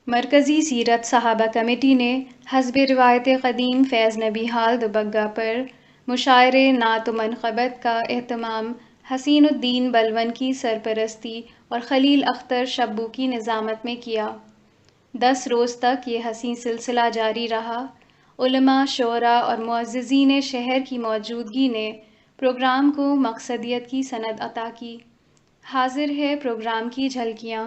मरकज़ी सीरत सहाबा कमेटी ने हस्ब रिवायत क़दीम फ़ैज़ नबी हाल दुबग्गा पर मुशायरे नात व मनक़बत का एहतमाम हसीनुद्दीन बलवन की सरपरस्ती और खलील अख्तर शब्बू की निज़ामत में किया। 10 रोज़ तक ये हसीन सिलसिला जारी रहा। उलमा, शोरा और मुअज़्ज़िज़ीन शहर की मौजूदगी ने प्रोग्राम को मक़सदियत की सनद अता की। हाज़िर है प्रोग्राम की झलकियाँ।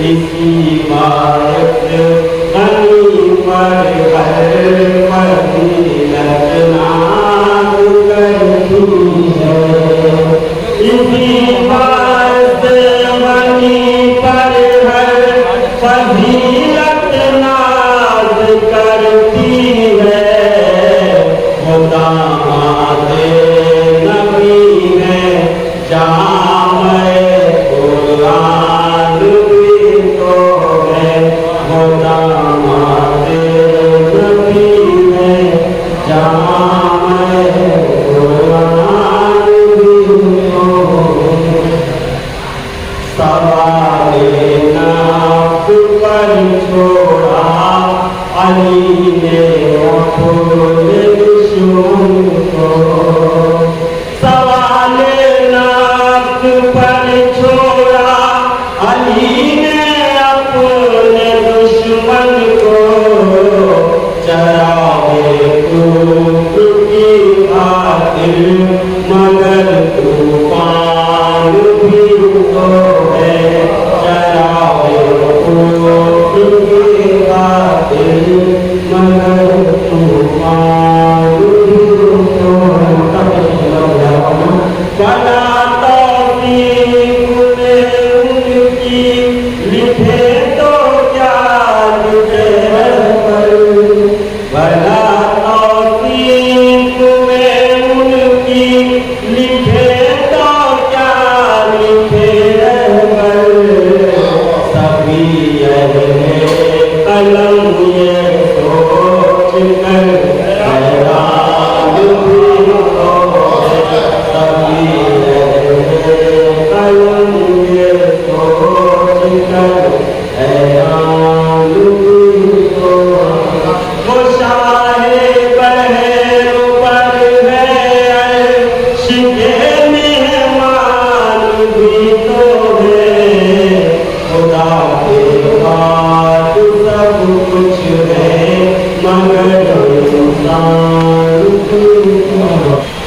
इसी बात कहीं पर हर फजीलत नाम करती है। इसी बात कहीं पर हर फजीलत नाज करती है। वो दामादे नबी है जामे कुरान भी तो है। वो दामादे नबी है जामे कुरान भी तो है। सवाले नाफ पर छोड़ा अली ने अपने दुश्मन को। सवाले नाफ पर छोड़ा अली ने अपने दुश्मन को। चरागे कुफ्र की खातिर मगर तूफान भी तो है। चरागे कुफ्र की खातिर मगर तूफान भी तो है। बड़ा तौफीक में उनकी लिखे तो क्या तुझे पर। बड़ा तौफीक में उनकी लिखे तो क्या लिखे पर। सभी अहले कलम ये सोच कर हैरान भी हो। सभी अहले कलम ये सोच कर हैरान भी हो। वो शाहे बहर पर है अर्श के मेहमान भी तो है। खुदा के बाद सब कुछ है मगर इंसान भी तो है।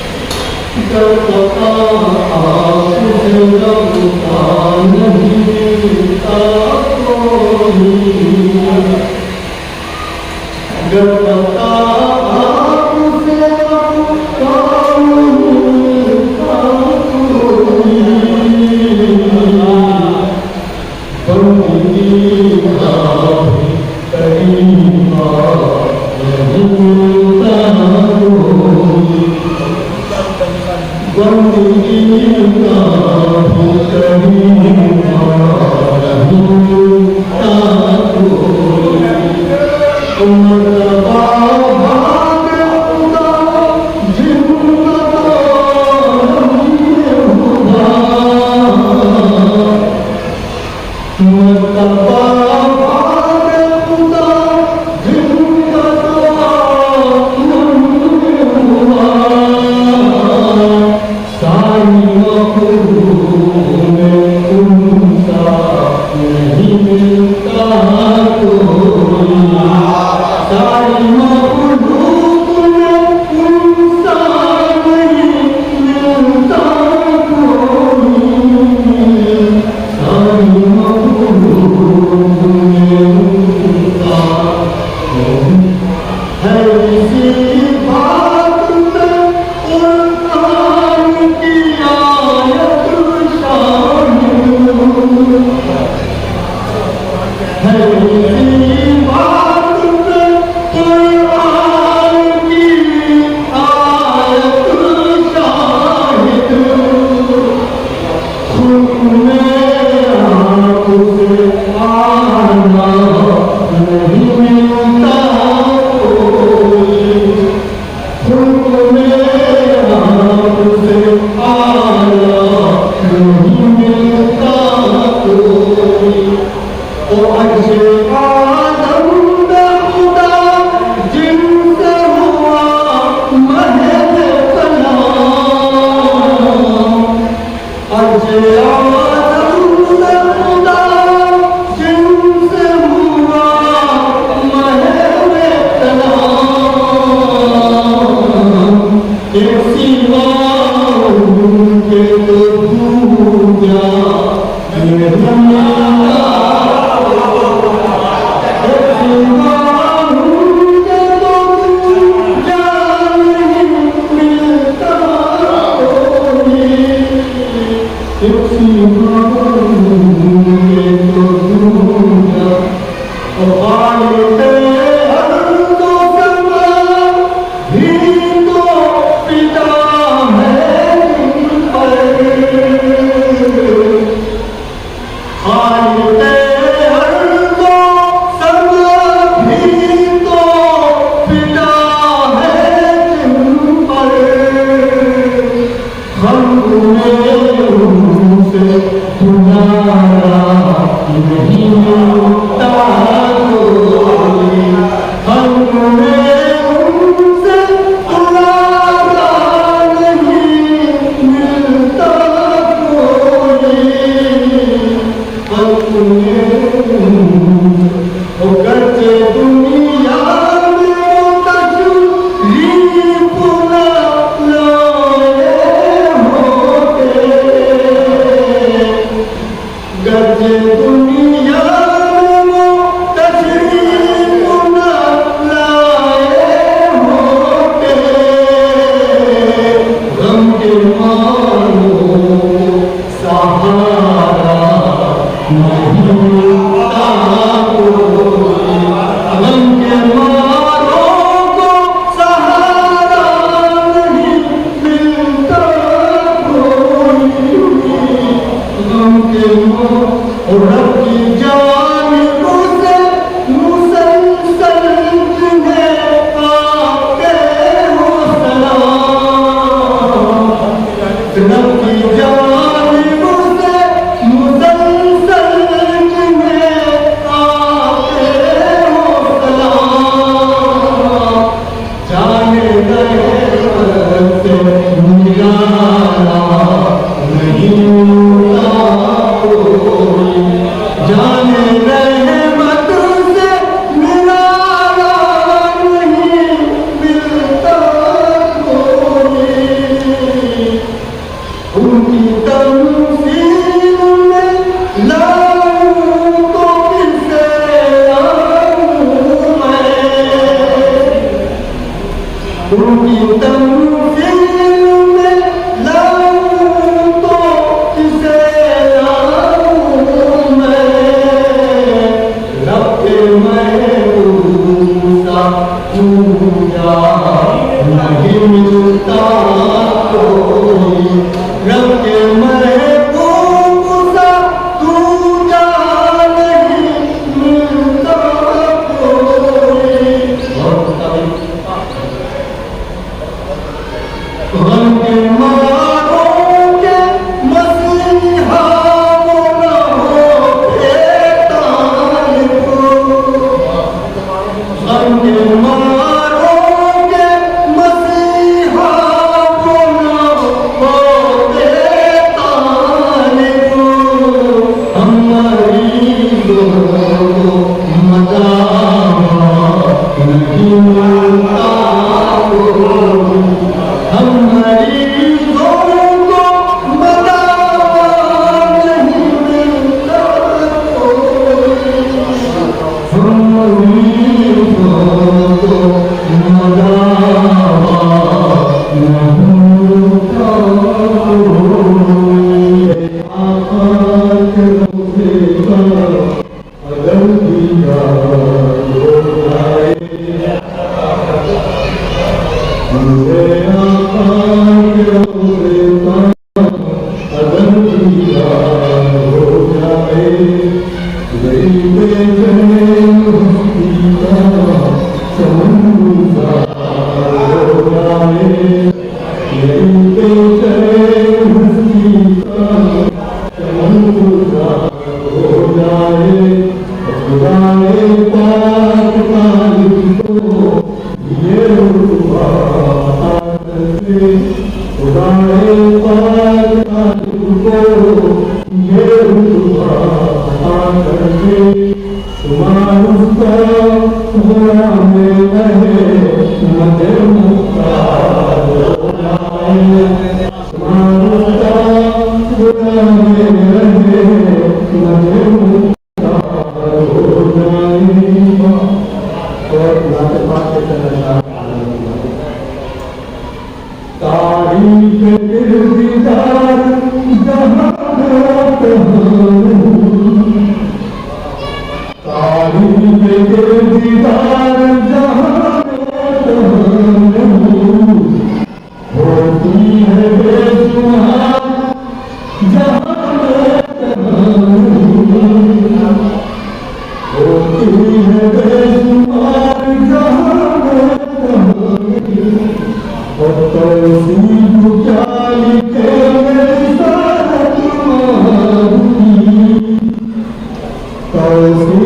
Thank you.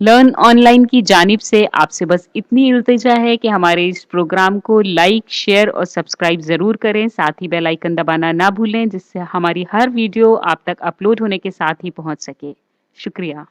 लर्न ऑनलाइन की जानिब से आपसे बस इतनी इल्तिजा है कि हमारे इस प्रोग्राम को लाइक, शेयर और सब्सक्राइब ज़रूर करें। साथ ही बेल आइकन दबाना ना भूलें, जिससे हमारी हर वीडियो आप तक अपलोड होने के साथ ही पहुंच सके। शुक्रिया।